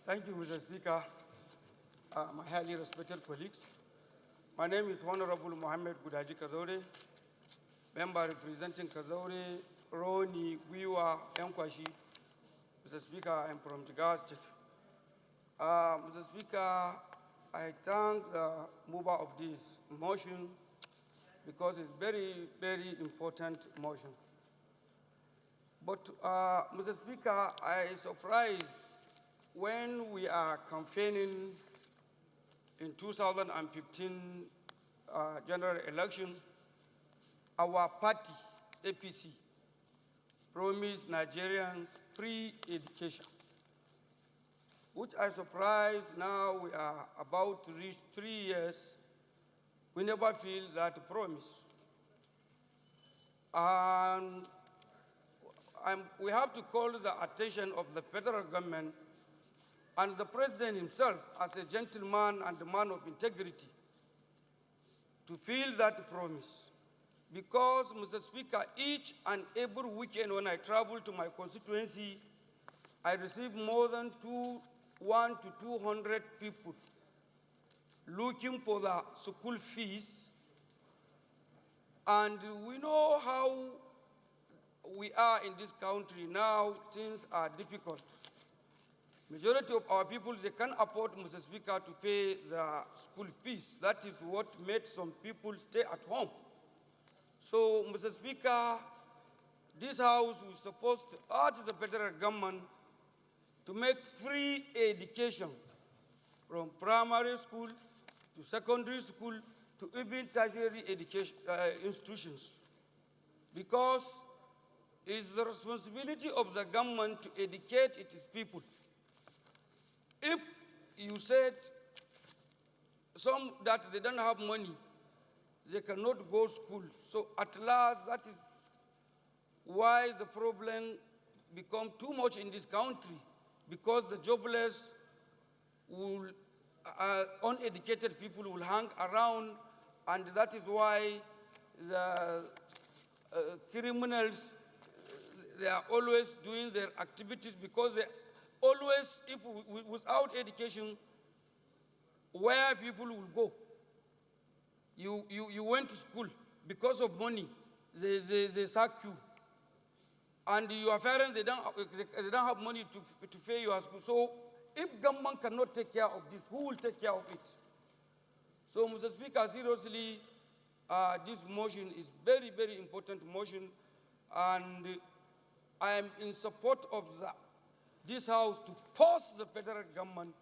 Thank you, Mr. Speaker. My highly respected colleagues. My name is Honorable Mohammed Gudaji Kazaure, member representing Kazaure, Roni, Wiwa, Enkwashi. Mr. Speaker, I'm from Jigawa State. Mr. Speaker, I thank the mover of this motion because it's very, very important motion. But, Mr. Speaker, I am surprised when we are campaigning in 2015 general election, our party, APC, promised Nigerians free education, which I surprised now we are about to reach 3 years, we never feel that promise. We have to call the attention of the federal government and the president himself as a gentleman and a man of integrity to fulfill that promise. Because, Mr. Speaker, each and every weekend when I travel to my constituency, I receive more than 100 to 200 people looking for the school fees. And we know how we are in this country now, things are difficult. Majority of our people, they can't afford, Mr. Speaker, to pay the school fees. That is what made some people stay at home. So, Mr. Speaker, this House was supposed to urge the federal government to make free education from primary school to secondary school to even tertiary education institutions, because it's the responsibility of the government to educate its people. If you said some that they don't have money, they cannot go to school. So at last, that is why the problem become too much in this country, because the jobless will, uneducated people will hang around, and that is why the criminals, they are always doing their activities, because they always, without education, where people will go? You went to school because of money, they sack you. And your parents, they don't have money to pay your school. So if government cannot take care of this, who will take care of it? So, Mr. Speaker, seriously, this motion is very, very important motion, and I am in support of this House to force the federal government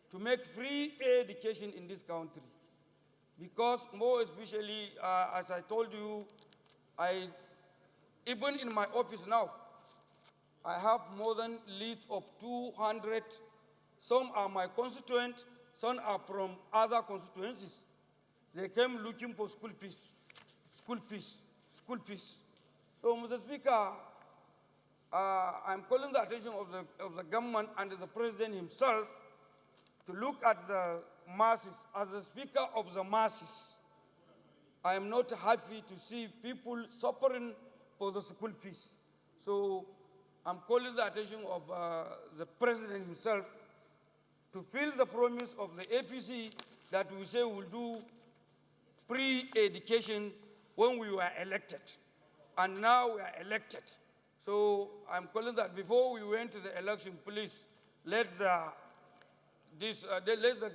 to make free education in this country. Because more especially, as I told you, even in my office now, I have more than list of 200. Some are my constituents, some are from other constituencies. They came looking for school fees, school fees, school fees. So, Mr. Speaker, I'm calling the attention of the government and the president himself to look at the masses. As the speaker of the masses, I am not happy to see people suffering for the school fees. So I'm calling the attention of the president himself to fulfill the promise of the APC that we say we'll do free education when we were elected. And now we are elected. So I'm calling that before we went to the election, please let the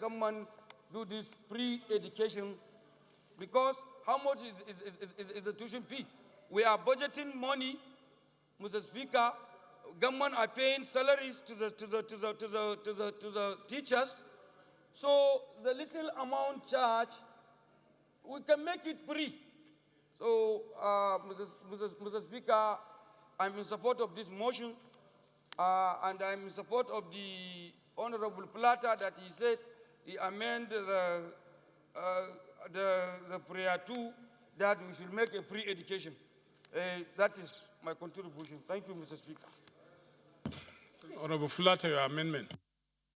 government do this free education, because how much is the tuition fee? We are budgeting money, Mr. Speaker. Government are paying salaries to the teachers. So the little amount charged, we can make it free. So, Mr. Speaker, I'm in support of this motion, and I'm in support of the Honorable Platter that he said he amended the prayer too, that we should make a free education. That is my contribution. Thank you, Mr. Speaker. Honorable Platter, your amendment.